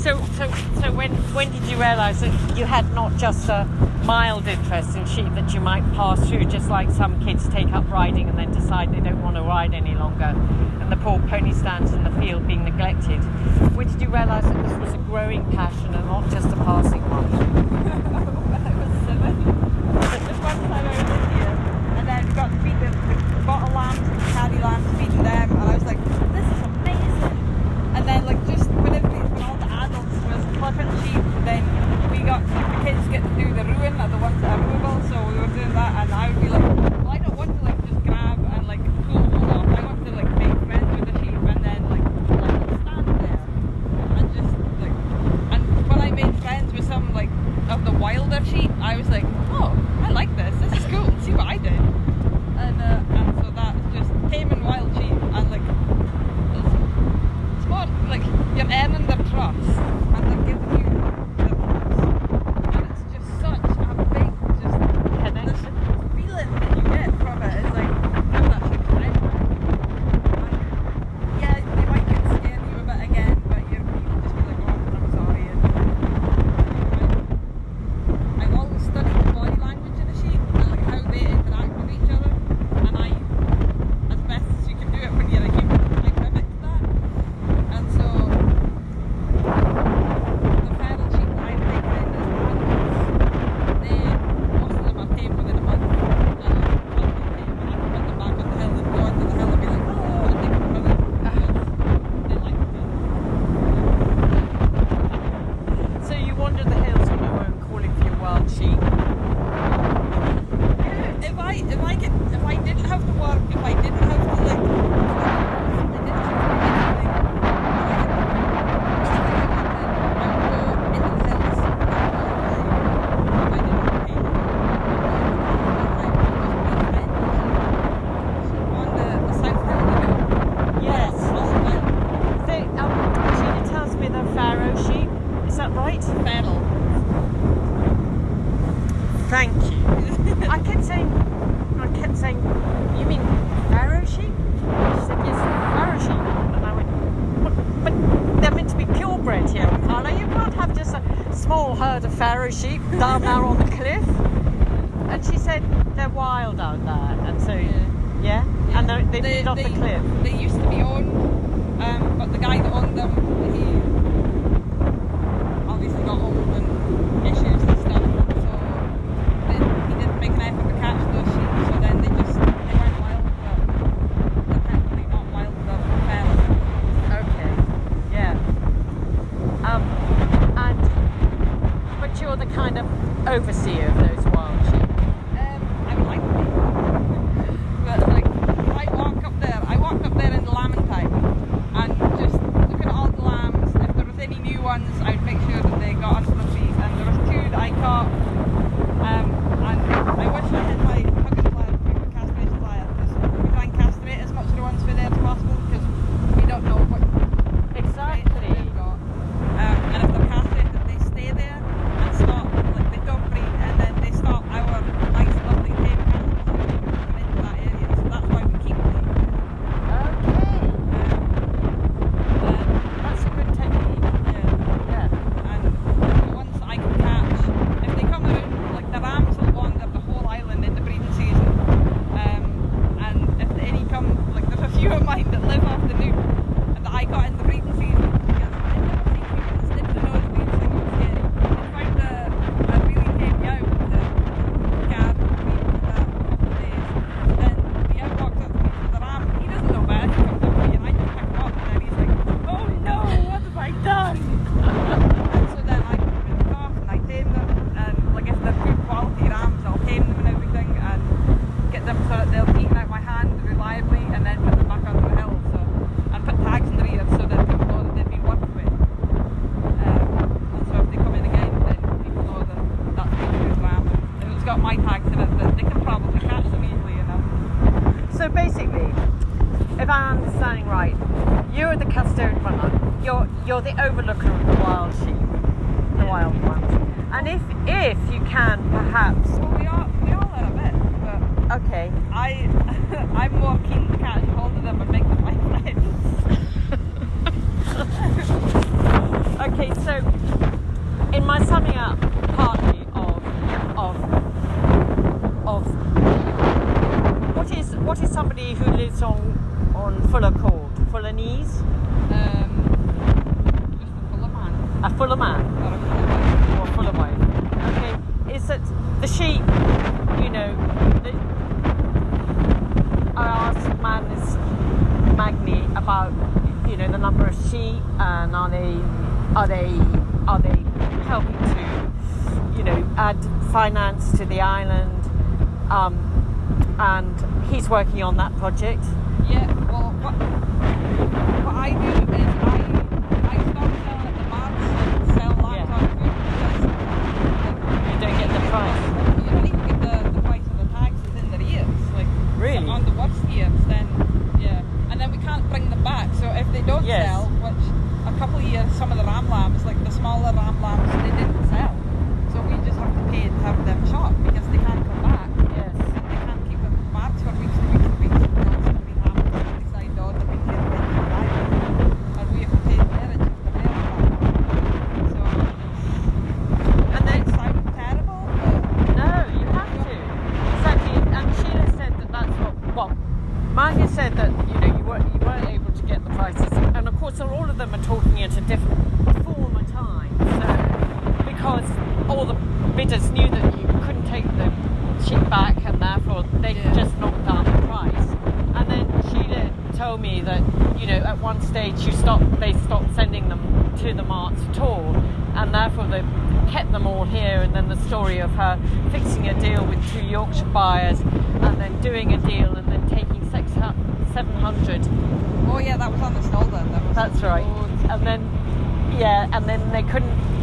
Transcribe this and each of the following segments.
So when did you realise that you had not just a mild interest in sheep that you might pass through, just like some kids take up riding and then decide they don't want to ride any longer, and the poor pony stands in the field being neglected? When did you realise that this was a growing passion and not just a passing one? When I was 7. Just one time I was in here, and then we got to feed the bottle lambs and carry lambs, feeding them, and I was like, this is amazing. And then like just when all the adults was clipping sheep, then the kids get to do the ruin, are the ones that are movable, so we were doing that, and I would be like, well, I don't want to like just grab and like pull them off, I want to like make friends with the sheep and then like stand there and just like, and when I made friends with some like of the wilder sheep, I was like, oh, I like this is cool, see what I did. And so that's just taming wild sheep, and like it's more like you're earning their trust and they're giving you their trust, and it's just such a big just connection. The feeling that you get from it is like you're that sheep's friend. And yeah, they might get scared of you a bit again, but you just be like, oh, I'm sorry. And I've always studied the body language of the sheep and like how they interact with each other, and I, as best as you can do it when you're a human, I mimic that. And so the feral sheep that I've taken in as adults, most of them are tamed within a month, and like totally tame, and I can put them back on the hill and go onto the hill and be like, hello, and they can run it because they like it. So you wandered the hills on your own, calling for your wild sheep. If I didn't have to work, if I didn't have to like, I didn't have to do anything, I would go into the hills if I didn't have to pay. I would just make friends. On the south hill, Yes. all wild. Gina tells me they're farrow sheep. Is that right? Feral. Thank you. I kept saying, you mean farrow sheep? She said, yes, farrow sheep. And I went, but they're meant to be purebred here, Carla. You can't have just a small herd of farrow sheep down there on the cliff. And she said, they're wild out there. And so, yeah? And they feed off the cliff. They used to be owned, but the guy that owned them, he obviously got old and issues and stuff, so he didn't make an effort to catch those sheep, so then they weren't wild, but they're technically not wild, they're feral. Okay, yeah. But you're the kind of overseer of those wild sheep. I would like to be. But like, I walked up there in the lambing time, and just looking at all the lambs, if there was any new ones, I would make sure that they got onto their feet, and there was 2 that I caught, and I wish I had my hugging pliers, my castration pliers, because we try and castrate as much of the ones for there as possible, because we don't know what Exactly. they've got. And if they're castrated, they stay there and stop, like they don't breed, and then they stop our nice, lovely tame animals from coming into that area, so that's why we keep them. Okay. That's a good technique. Yeah. And the ones that I can catch, if they come around, like the rams will wander the whole island in the breeding season, and if any come, like there's a few of mine that live off the Nook and that I got in the breeding season because I never seen humans, didn't know that these things were scary. They found a really tame yow to guard and breed for that couple of days. Then the yow walks up to me to the ram, he doesn't know better, he comes up to me and I just pick him up, and then he's like, oh no, what have I done? And so then I put them in the calf and I tame them, and like if they're good quality rams, I'll tame them and everything and get them so that they'll be eaten out my hand reliably, and then put them back onto the hill, so, and put tags in their ears so that people know that they've been worked with. And so if they come in again, then people know that that's been a good ram, and if it's got my tags in it, then they can probably catch them easily enough. So basically, if I'm understanding right, you're the custodian, you're the overlooker of the wild sheep, the wild ones. And if you can perhaps, Well, we all are a bit, but okay, I'm more keen to catch hold of them and make them my friends. okay, so on Foula called? Fulanese? Just a fuller man. A Foula man? Or a fuller man. Or a Foula wife? Okay. Is that the sheep, you know, I asked Magni about, you know, the number of sheep and are they helping to, you know, add finance to the island, and he's working on that project. Yeah, well, what I do is I stop selling at the markets and sell land on food because You don't get the price. you don't even get the price of the taxes in the years. Like, Really? on the worst years, then, yeah. And then we can't bring them back, so if they don't Yes. sell, which a couple of years, some of the ram lambs, like the smaller ram lambs, they didn't sell. So we just have to pay to have them shot because they can't come back. Yes. And they can't keep them marked for weeks and weeks and weeks until something happens and they decide, oh, they've been killed and they die. And we have to pay marriage if they're there. So, And then, it sounds terrible, but no, you have to. Exactly. And Sheila said that's what, well, Maggie said that, you know, you weren't able to get the prices. And of course, all of them are talking at a different form of time. So, because all the bidders knew that you couldn't take the sheep back and therefore they just knocked down the price. And then Sheila told me that, you know, at one stage they stopped sending them to the marts at all, and therefore they kept them all here. And then the story of her fixing a deal with 2 Yorkshire buyers and then doing a deal and then taking 700. oh yeah, that was on the snow then. That's right. And then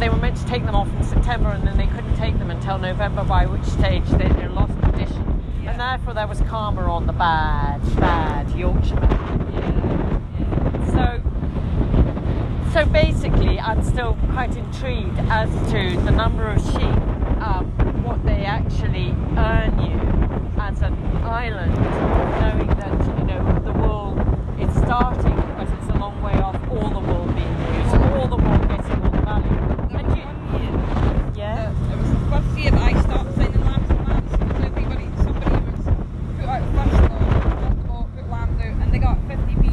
they were meant to take them off in September, and then they couldn't take them until November, by which stage they're lost condition. Yeah. And therefore there was karma on the bad Yorkshiremen. So basically I'm still quite intrigued as to the number of sheep, what they actually earn you as an island, knowing that, you know, the world is starting, but it's a long way off all the world being used, all the world getting all the value. There And was you, 1 year. yeah? It was the first year that I stopped signing lambs and lambs because somebody was put out first load, filled the boat, put lambs out, and they got 50p,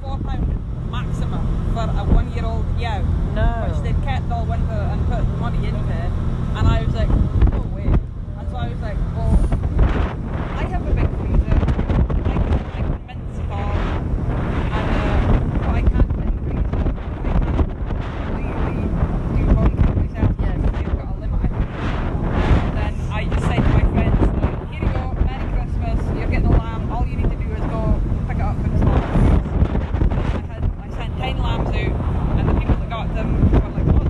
£4 maximum for a 1-year-old yow, No. which they'd kept all winter and put money into it. And I was like, no way. And so I was like, well, I have a big freezer, I can mince it all, and but I can't fit in the freezer, I can't legally do home cook myself because they've got a limit, I think. And then I just said to my friends, like, here you go, Merry Christmas, you're getting a lamb, all you need to do is go pick it up for the slaughterhouse. I sent 10 lambs out, and the people that got them were like, oh,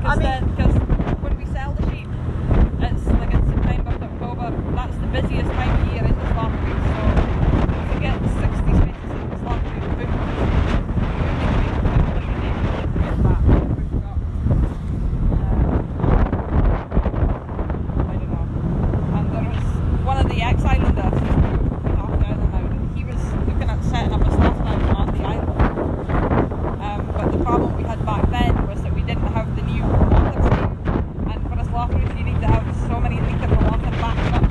I mean, because when we sell the sheep, it's like in September to October. That's the busiest time of year in the slaughtery. So to get 60 spaces in the slaughtery, the book is like a day to get that. We've got, I don't know. And there was one of the ex-islanders, he's moved off the island now, and he was looking at setting up a slaughterhouse on the island. But the problem we had back then was that we didn't have the new water scheme, and for a slaughterhouse you need to have so many litres of water backed up.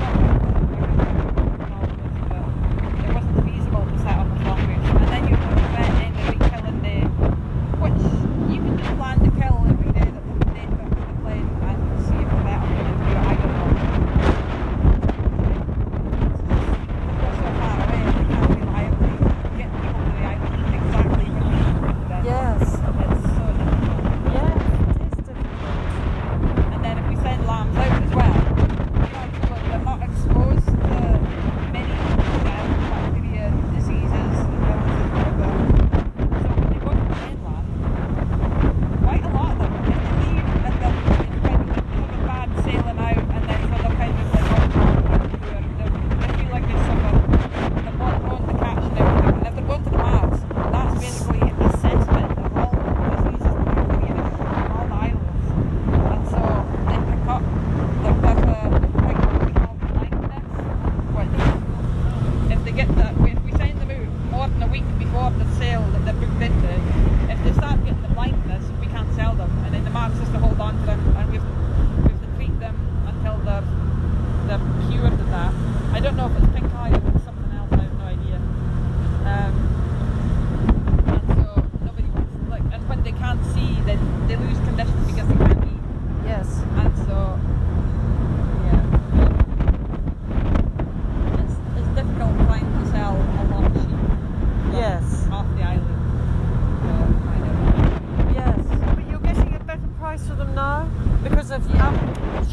It wasn't feasible to set up a slaughterhouse, and then you have to vet in every killing day, which you can just plan to kill every day that the date that the plane and see if the vet are going to do it. I don't know. They're so far away, they can't reliably get people to the island exactly when they need them. yes. It's so difficult. Yeah, it is difficult. And then if we send lambs out as well, so they're not exposed to many bacteria, diseases, and illnesses, whatever. So when they go to the mainland, quite a lot of them, if they leave and they're kind of having bad sailing out, and then so they're kind of like all poor, they feel like they suffer, they're not going to catch and everything. And if they're going to the Mars, that's basically a cesspit of all the diseases and bacteria and everything from all the islands. And so they pick up there's a like what we call blindness, which if they get that, if we send them out more than a week before the sale that they're booked into, if they start getting the blindness, we can't sell them, and then the Mars has to hold on to them, and we have to treat them until they're cured of that. I don't know if it's pink eye or if it's something else. I have no idea. And so nobody wants and when they can't see, then they lose condition because they can't eat. Yes. And so, yeah, it's difficult trying to sell a lot of sheep Yes. off the island. So, I don't know. Yes. But you're getting a better price for them now? Because of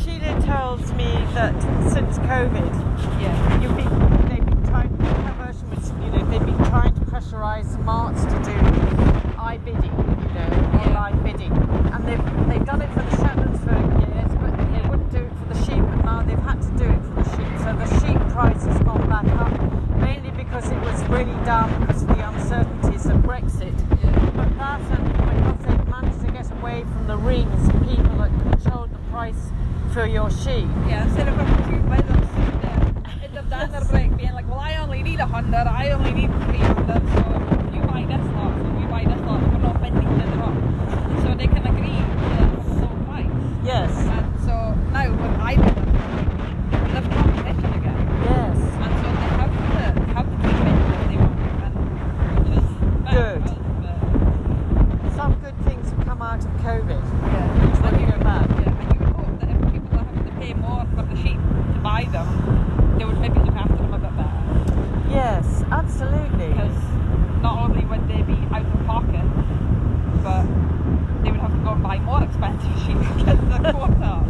Sheila tells me that since COVID, Yeah. they've been trying, her version was, they've been trying to pressurise marts to do iBidding, or Yeah. live bidding. And they've done it for the Shetlands for years, but they wouldn't do it for the sheep, and now they've had to do it for the sheep. So the sheep price has gone back up, mainly because it was really down because of the uncertainties of Brexit. Yeah. But that, and because they've managed to get away from the rings, people that controlled the price for your sheep. Yeah, instead of having two widows sitting there in the dinner break being like, well, I only need 100, I only need 300, so if you buy this lot, if you buy this lot, we're not bending it up. So they can agree to a low price. Yes. And so now when I bid it, there's competition again. Yes. And so they have to keep bidding if they want, and which is Good. bad, but Some good things have come out of COVID. yeah. Which one And you go back? Yeah, and you would hope that if people are having to pay more for the sheep to buy them, they would maybe look after them a bit better. Yes, absolutely. Because not only would they be out of pocket, but they would have to go and buy more expensive sheep to get the quota up.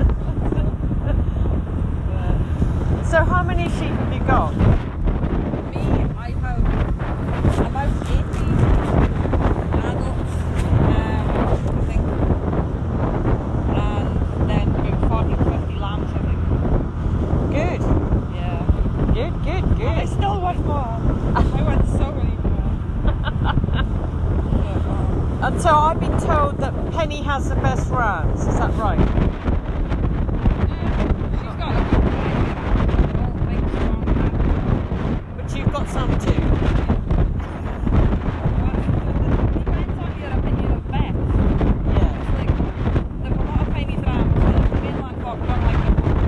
So how many sheep have you got? Me, I have about 80 adults, I think, and then about 40 to 50 lambs, I think. Good. Yeah. Good. I still want more. I want so many more. And so I've been told that Penny has the best rounds. Is that right? She's got a good they're all big, strong hands. But you've got some too. Depends on your opinion of best. Yeah. Like, there's a lot of Penny rams that the mainland folk don't like the boat.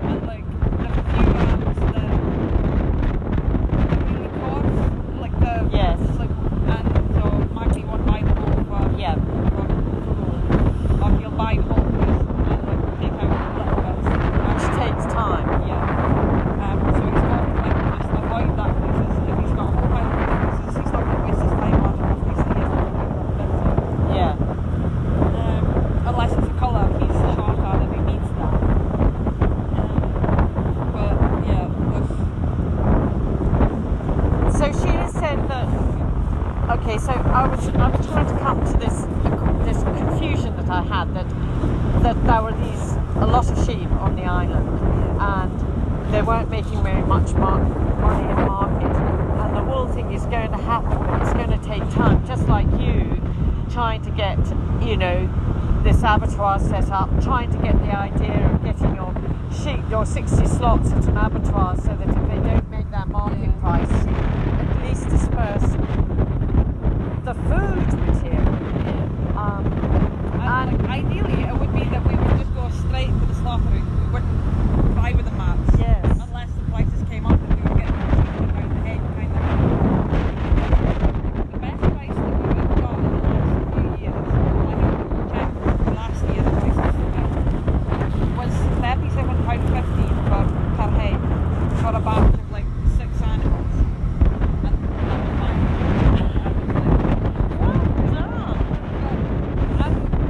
And like, there's a few rams that are really coarse. Like the Yes. like, and so Maggie won't buy the whole for Yeah. or he'll buy the whole piece and like take out little bits. Which takes time. Yeah. So he's got to like just avoid that places. If he's got a whole pile of pieces, he's not going to waste his time on it if he has to take that bit. Yeah. Unless it's a colour he's short on and he needs that. But yeah, So Sheila said that. Okay, so I was trying to come to this confusion that I had that that there were a lot of sheep on the island, and they weren't making very much money in the market. And the wool thing is going to happen, but it's going to take time. Just like you trying to get, this abattoir set up, trying to get the idea of getting your 60 slots at an abattoir, so that if they don't make that market price, at least disperse the food material. And ideally, it would be that we would just go straight to the slaughter route. We wouldn't buy with the mats. Yes. Unless the prices came up and we were getting around the head kind of. The best price that we would have got in the last few years, I have checked last year, the prices was £37.50 per head for a batch of like 6 animals. And that was fine.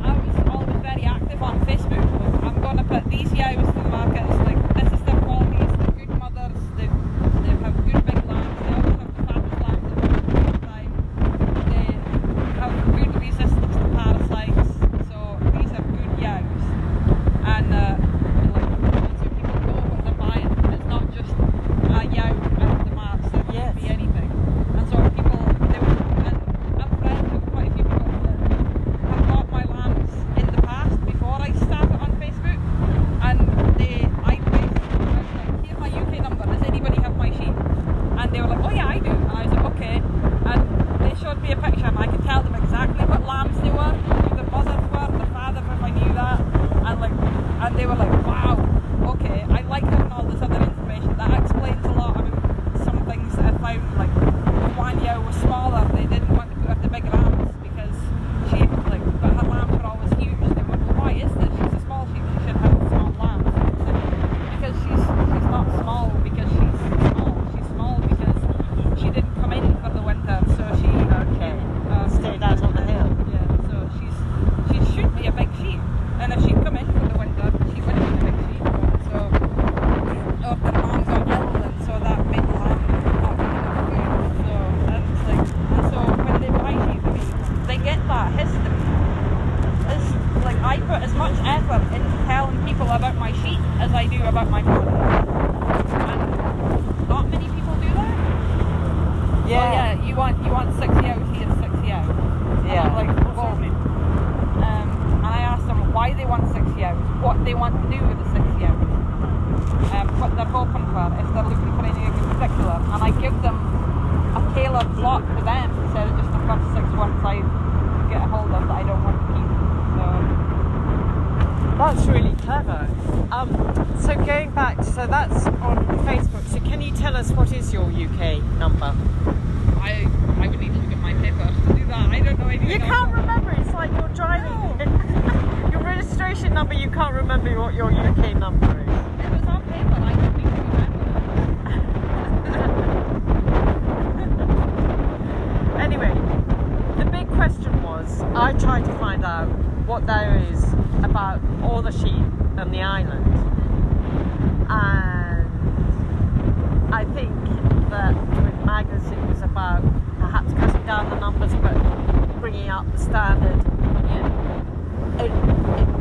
I was always very active on Facebook. Like, I'm going to put these yows to the market. It's like, this is their qualities, they're good mothers, they have good big lambs, they always have the fattest lambs at the time. They have good resistance to parasites, so these are good yows. And so people know what they're buying. It's not just a yow out the mats, it can be anything. And so people, and I'm friends with quite a few people that have bought my lambs in the past before I started on Facebook, and I was like, here's my UK number, does anybody have my sheep? And they were like, oh yeah, I do. And I was like, okay. And they showed me a picture and I could tell them exactly what lambs they were, who their mothers were, their fathers, if I knew that. And they were like, wow, okay, I like having all this other information. That explains a lot about some things that I found, like one yow was smaller, they didn't want to put her the big lambs because but her lambs were always huge. They were like, why is this? She's a small sheep, she should have small lambs. Because she's not small because she's small. She's small because she didn't come in for the winter, so she stayed out on the hill. Yeah, so she should be a big sheep. And if she'd come in for the winter, she wouldn't be a big sheep. So, or the mom got ill, and so that made the lamb not get enough food. So when they buy sheep, they get that history. It's like I put as much effort into telling people about my sheep as I do about my product. And not many people do that. Yeah. Oh yeah, you want 6 yows, here's 6 yows. Yeah. And I'm like, well, and I asked them why they want 6 yows, what they want to do with the 6 yows, what they're hoping for, if they're looking for anything in particular. And I give them a tailored block to them instead of just the first 6 ones I get a hold of that I don't want to keep. So that's really clever. So going back, so that's on Facebook. So can you tell us what is your UK number? I would need to look at my paper to do that. I don't know anything. You can't remember. It's like you're driving. No. Your registration number. You can't remember what your UK number is. It was on paper. I don't need to remember. Anyway, the big question was, I tried to find out what there is about all the sheep on the island, and I think that with Magnus it was about perhaps cutting down the numbers but bringing up the standard,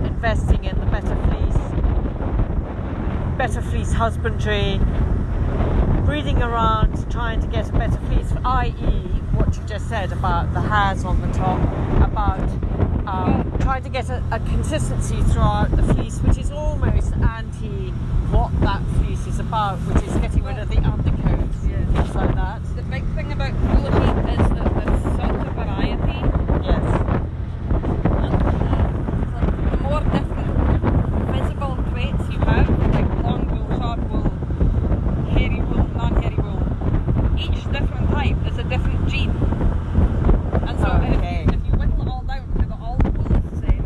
investing in the better fleece husbandry, breeding around, trying to get a better fleece, i.e. what you just said about the hairs on the top, about trying to get a consistency throughout the fleece, which is almost anti what that fleece is about, which is getting rid of the undercoats, things like that. The big thing about Foula sheep is that there's such a variety. Yes. And the more different visible traits you have, like long wool, short wool, hairy wool, non-hairy wool, each different type is a different gene. And so if you whittle it all down so that all the wool is the same,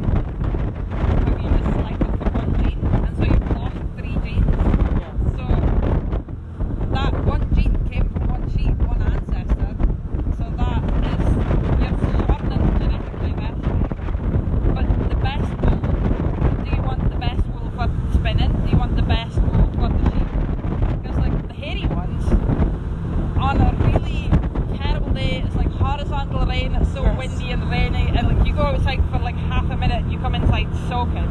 have you just selected for one gene? And so you've lost 3 genes. Yes. So that one gene came from one sheep, one ancestor. So that is, you're shortening genetic diversity. But the best wool, do you want the best wool for spinning? Do you want the best wool for the sheep? Because like the hairy ones, on a really terrible day, it's like horizontal rain, it's so windy and rainy, and like you go outside for like half a minute, you come inside soaking.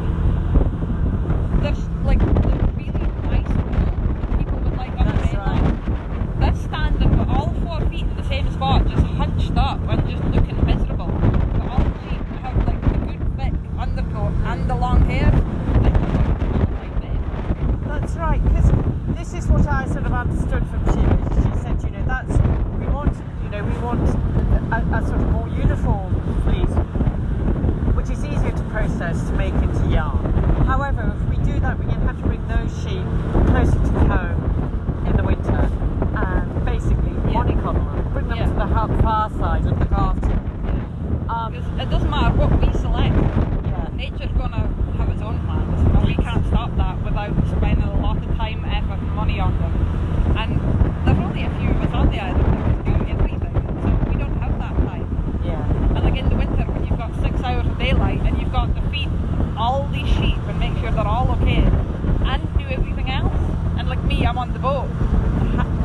boat,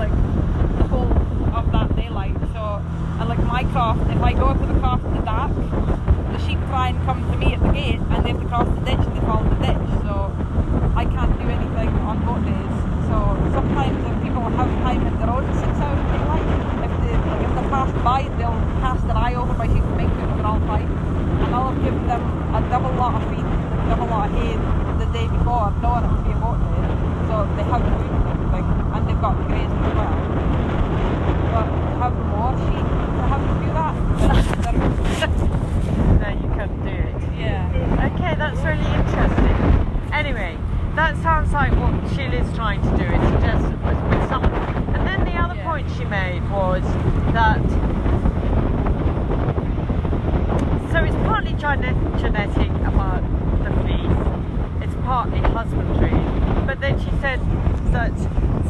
like the whole of that daylight. So, and like my croft, if I go to the croft in the dark, the sheep try and come to me at the gate, and they have to cross the ditch and they follow the ditch. So I can't do anything on boat days. So sometimes if people have time in their own 6 hours of daylight, if they pass by, they'll cast their eye over my sheep to make sure that they're all fine. And I'll have given them a double lot of feed, double lot of hay the day before, knowing it would be a boat day. So they have food and everything, and they've got the grazing as well. But to have more sheep, to have to do that, No, you couldn't do it. yeah. Okay, that's really interesting. Anyway, that sounds like what Sheila's trying to do, is just with someone. And then the other point she made was that, so it's partly genetic about the fleece, it's partly husbandry, but then she said that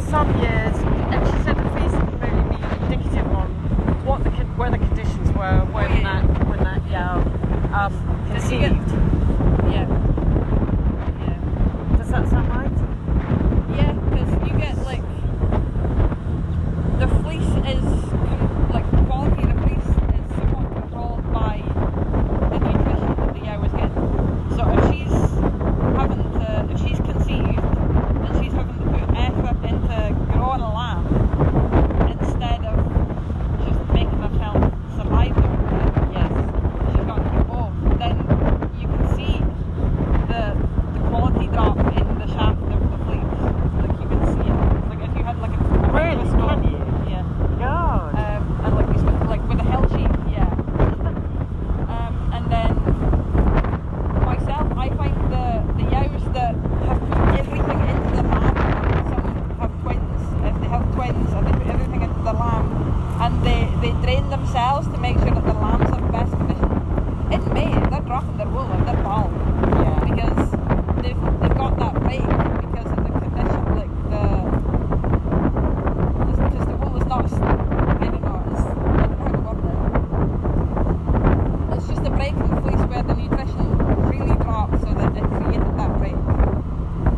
some years, and she said the fleece can really be indicative on what where the conditions were when that conceived. Yeah. Does that sound right? Yeah, because you get like the fleece is like the quality of the fleece is somewhat controlled by the nutrition that the yow is getting. So if she's conceived and she's having to put effort into growing a lamb instead of just making herself survive the whole day, Yes. she's got to do both. Then you can see the quality drop in the shaft of the fleece. Like you can see it. Like if you had like a Really? scope, Can you? yeah. God. And like with a hell sheep, yeah. And then myself, I find the yows that have put everything into the lamb, some have twins, if they have twins and they put everything into the lamb and they drain themselves to make sure that the lambs have the best condition. In May, they're dropping their wool and they're bald. Yeah. Because they've got that break because of the condition, like because the wool is not, I don't know, I don't know how to word it. It's just a break in the fleece where the nutrition really dropped so that it created that break.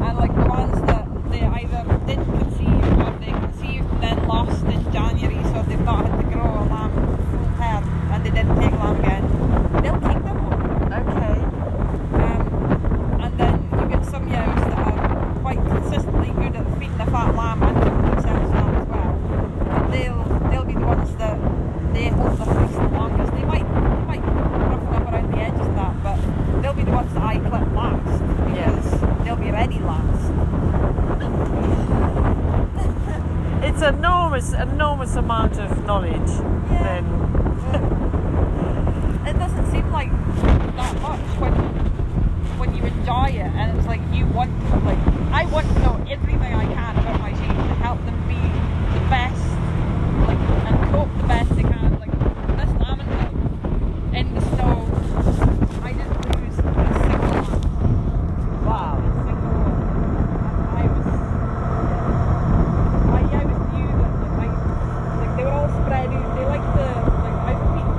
And like the ones that they either didn't conceive or they conceived and then lost in January, so they've not had to grow a lamb full term and they didn't take lamb again, they'll keep them home. Okay. And then you get some yows that are quite consistently good at feeding a fat lamb and keeping themselves fat as well. And they'll be the ones that they hold the fleece the longest. They might roughen up around the edges of that, but they'll be the ones that I clip last because they'll be ready last. It's enormous amount of knowledge. Yeah. Then. It doesn't seem like that much when you enjoy it, and it's like you want to, like, I want to know everything I can about my sheep to help them be the best, like, and cope the best they can. Like this lambing time in the snow, I didn't lose a single lamb. Wow. Not a single one. And I was knew that like they were all spread out. They like the outfeed.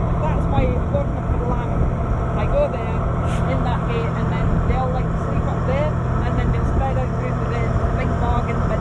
If that's my equipment for the lamb, I go there in that gate, and then they'll like sleep up there, and then they'll spread out through the big bog in the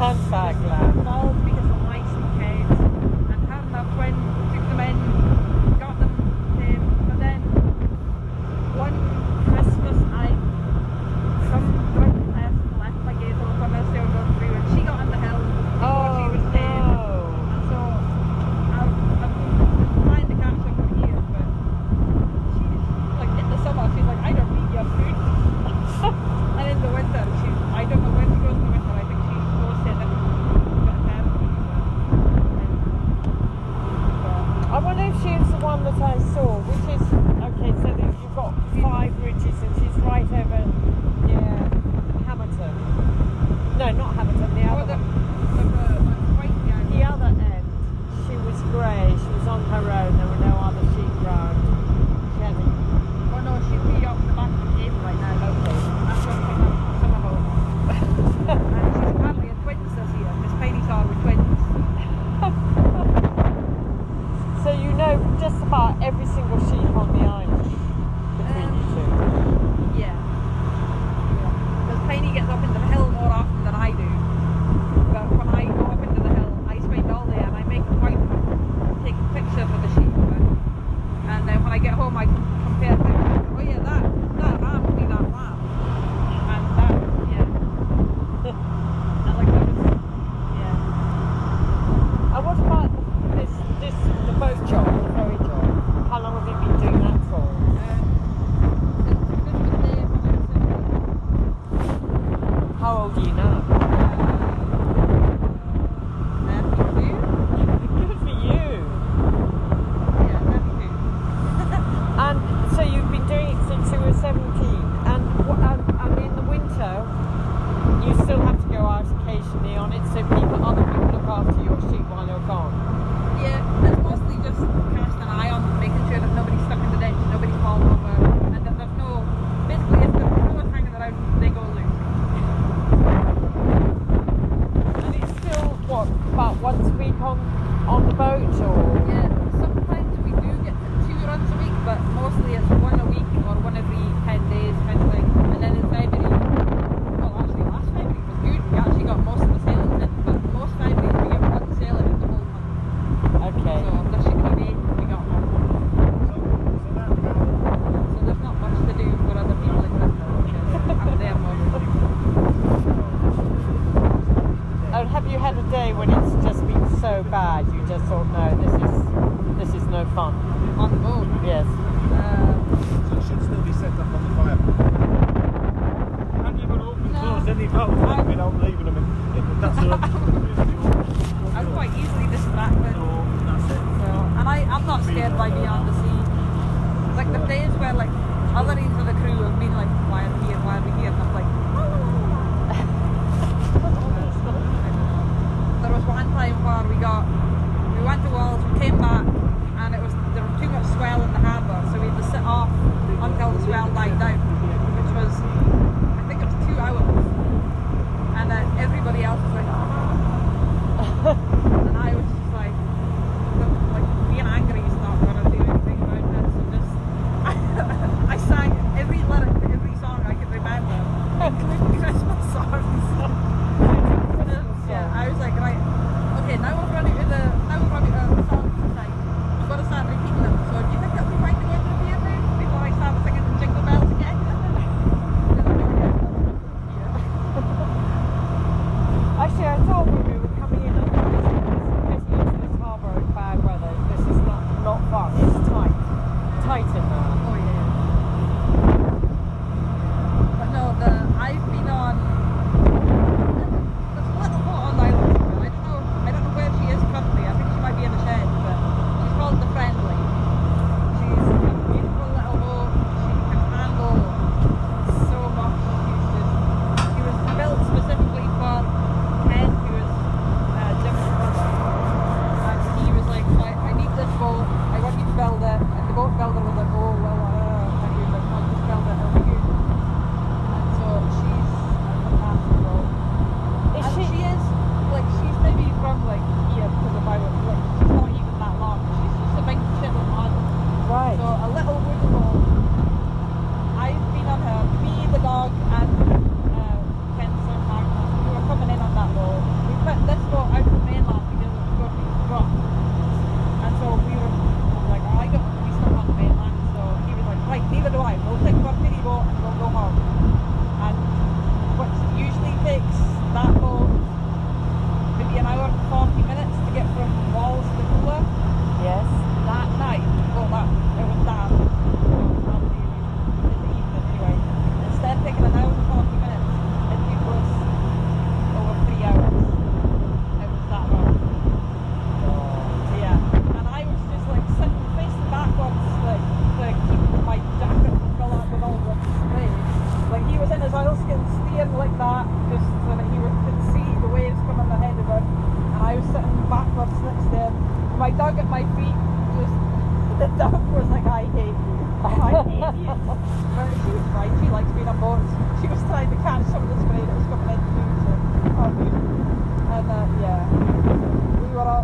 Sandbag land. involved because of mice and kids, and her and her twin took them in, got them, but then one Christmas night, some drunk person left my gate open as they were going through, and she got in the hill before she was dead. And so I've been trying to catch her for years, but she's like in the summer she's like, I don't need your food. And in the winter I don't know when she goes in the winter, I think she goes to a different bit of therapy. I wonder if she's the one that I saw, which is, okay, so that you've got 5 ridges and she's right over near Hamilton. No, not Hamilton, the other one. The other end, she was grey, she was on her own, there were no other sheep round. She had a... Oh no, she'd be up the back of the cave right now. Okay. That's what summer home. And she's apparently a twin this year, because Penny saw her with twins. So you know just about every single sheep on the island between you two? Yeah. Because Penny gets up into the hill more often than I do. But when I go up into the hill, I spend all day and I make a point of taking pictures of the sheep. And then when I get home, I compare pictures. Oh yeah, that ram would be that ram. And that, yeah. And like that was, yeah. And what about the boat job, the ferry job? How long have you been doing that for? Since Christmas Day when I was 17. How old are you now? 32? Good for you! Yeah, 32. And so you've been doing it since you were 17, and in the winter you still have to go out occasionally on it, so other people look after your sheep while you're gone. Yeah, it's mostly just casting an eye on them, making sure that nobody's stuck in the ditch, nobody's fallen over, and that there's no, basically if there's no one hanging around, they go loose. And it's still, what, about once a week on the boat, or? Yeah, sometimes we do get 2 runs a week, but mostly it's 1 a week or 1 every 10 days kind of thing. And then in February, well actually last February was good, we actually got most of the sailings in, but most February we get 1 sailing in the whole month. Okay. So there should be 8, we got 1. So there's not much to do for other people in Britain because I'm there mostly. And have you had a day when it's just been so bad, you just thought, no, this is no fun? On the boat? Yes. So it should still be set up on the fire. And you've got to open the doors, then you've got to without leaving them in. That's all. I'm quite easily distracted. So that's it. So, and I'm not scared by being on the sea. Like the days where like other of the crew have been like, why are we here, and I'm like, la, la, la, la. There was one time where we went to Wales, we came back, and there was too much swell in the harbour, so we had to sit off until the swell died down, which was, I think it was 2 hours, and then everybody else was like, and I was just like being angry is not going to do anything about this, so just, I sang every lyric to every song I could remember, including Christmas songs. Yeah, I was like, right, okay, now we're running to the songs to sing. I'm going to start repeating them. So do you think it'll be right to go into the theatre before I start singing Jingle Bells again? Actually, I thought when we were coming in, getting into this harbour in bad weather, this is not fun. It's tight in there. Oh yeah. But no, I've been on. There's a little boat on the island. I don't know where she is currently. I think she might be in the shed, but she's called the Friendly. She's a beautiful little boat. She can handle so much. She was built specifically for Ken, who was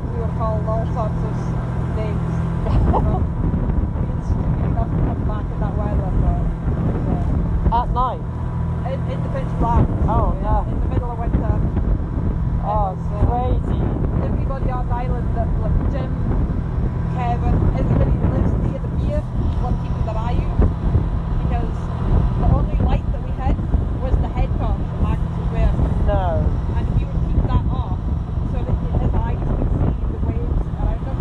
we were called all sorts of names. Being stupid enough to come back in that weather, but At night. in the pitch black. Oh, yeah. In the middle of winter. Oh, It it's was, crazy. everybody on the island, like Jim, Kevin, everybody that lives near the pier were keeping their eye out because the only light that we had was the head torch that Magnus was wearing, No. and he would keep that off so that his eyes could see the waves around him.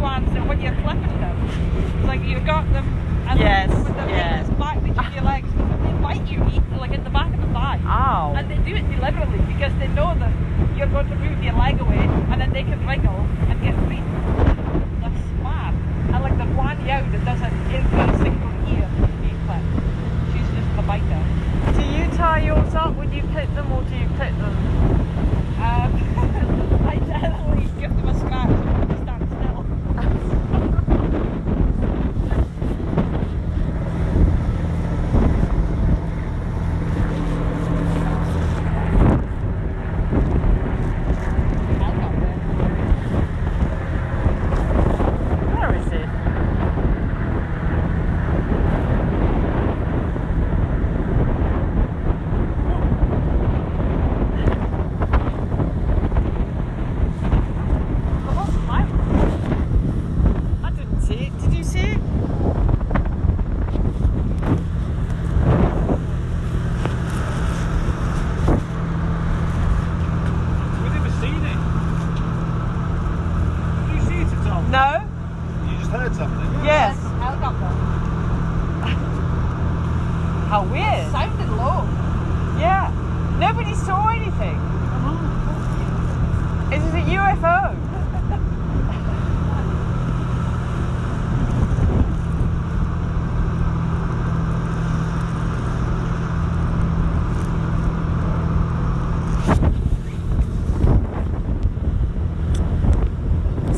ones that when you're flipping them, it's like you've got them and Yes, with the yes. back between your legs, they bite you like in the back of the thigh. Oh. And they do it deliberately because they know that you're going to move your leg away and then they can wriggle and get free. They're smart. And like the one yow that does it every single year being clipped. She's just the biter. Do you tie yours up when you clip them, or do you clip them? I generally give them a scratch and they stand still. Where is it? I didn't see it. Did you see it? We've never seen it. Did you see it at all? No. You just heard something? Yes. Helicopter. How weird. Sounded low. Yeah. Nobody saw anything. It was a UFO.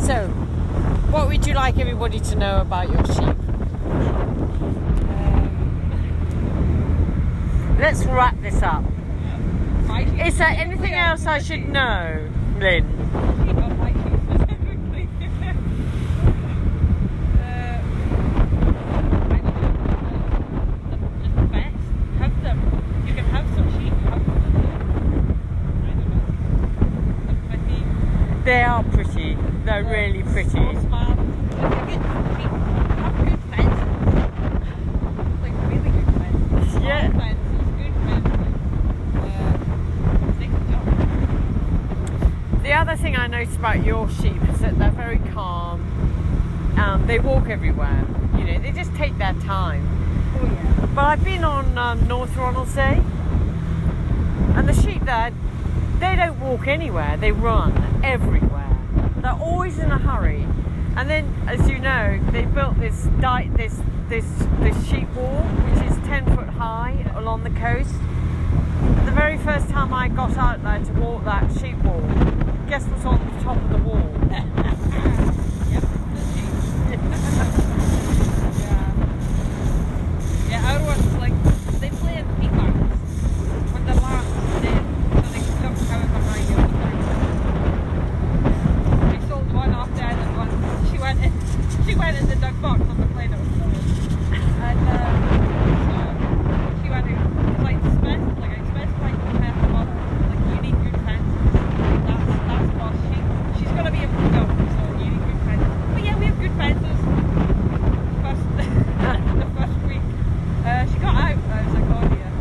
So, what would you like everybody to know about your sheep? Let's wrap this up. Is there anything else I should know, Lynn? They are pretty. They're really pretty. Yeah. The other thing I noticed about your sheep is that they're very calm. They walk everywhere. You know, they just take their time. Oh yeah. But I've been on North Ronaldsay, and the sheep there, they don't walk anywhere. They run everywhere. They're always in a hurry. And then, as you know, they built this sheep wall, which is 10 foot high along the coast. The very first time I got out there to walk that sheep wall, guess what's on the top of the wall? Yeah, our ones, like, they play in peacocks when the lamb's dead, so they can jump however high you want. We sold one off the island once. She went in the duck box on the plane, it was brilliant. And so she went out, like, I specified to her mother, like, you need good fences. That's boss. She's gonna be able to go, so you need good fences. But yeah, we have good fences. The first week. She got out and I was like, oh dear.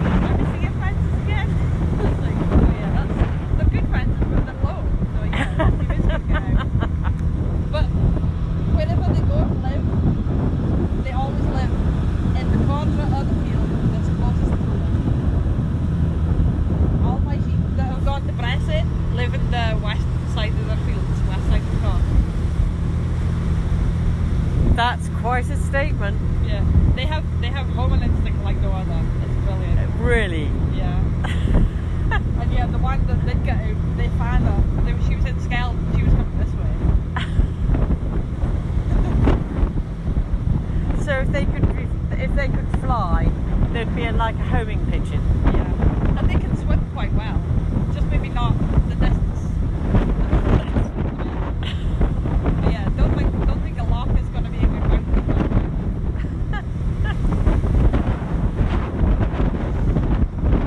I'm missing your fences again. I was like, oh yeah, they're good fences but they're low. So yeah, she was going to get out. But wherever they go to live, they always live in the corner of the field that's closest to Foula. All my sheep that have gone to Bressett live in the west side of their fields, west side of the cross. That's quite a statement. Yeah, they have home instinct like no other. It's brilliant. Really. Yeah. And yeah, the one that did get out, they found her. She was in Skeld. She was coming this way. So if they could fly, they'd be like a homing pigeon. Yeah. And they can swim quite well. Just maybe not the distance. But yeah, don't think a loch is going to be a good mountain.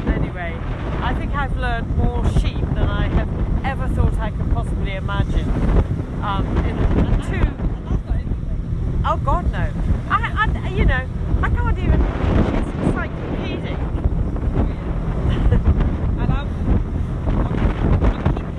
Anyway, I think I've learned more sheep than I have ever thought I could possibly imagine. Oh God, no! I can't even. It's encyclopedic. And I'm keeping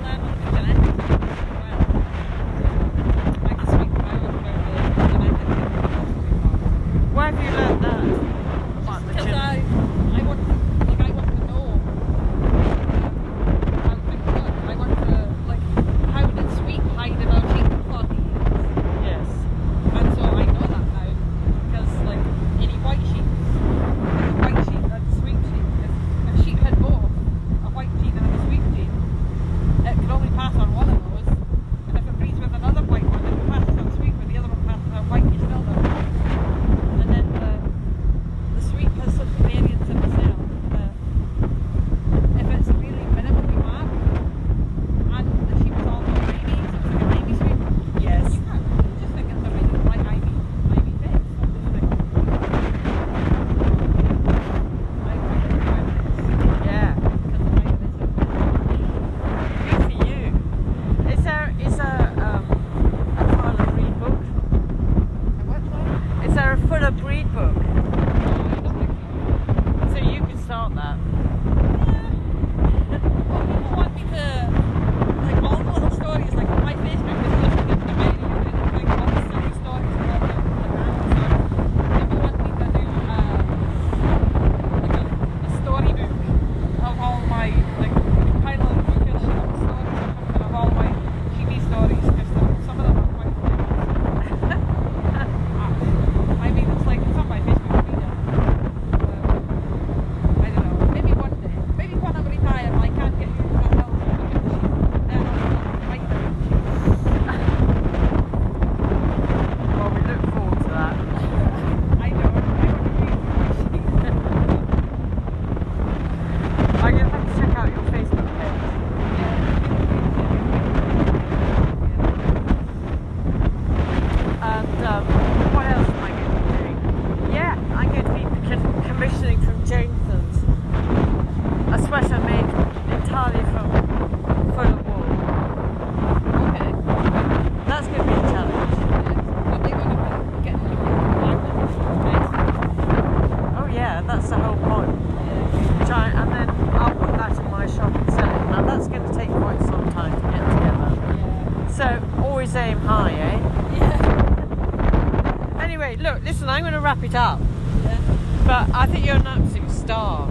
listen, I'm going to wrap it up. Yeah. But I think you're an absolute star.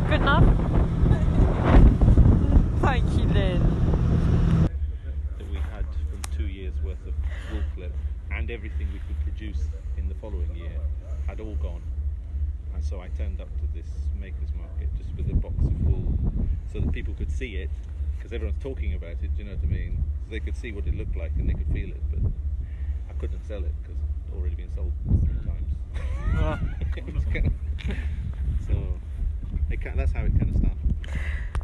Good enough? Thank you, Lyn. That we had from 2 years worth of wool clip and everything we could produce in the following year had all gone. And so I turned up to this makers market just with a box of wool so that people could see it, because everyone's talking about it, do you know what I mean? So they could see what it looked like and they could feel it, but I couldn't sell it because it's already been sold 3 times. So that's how it came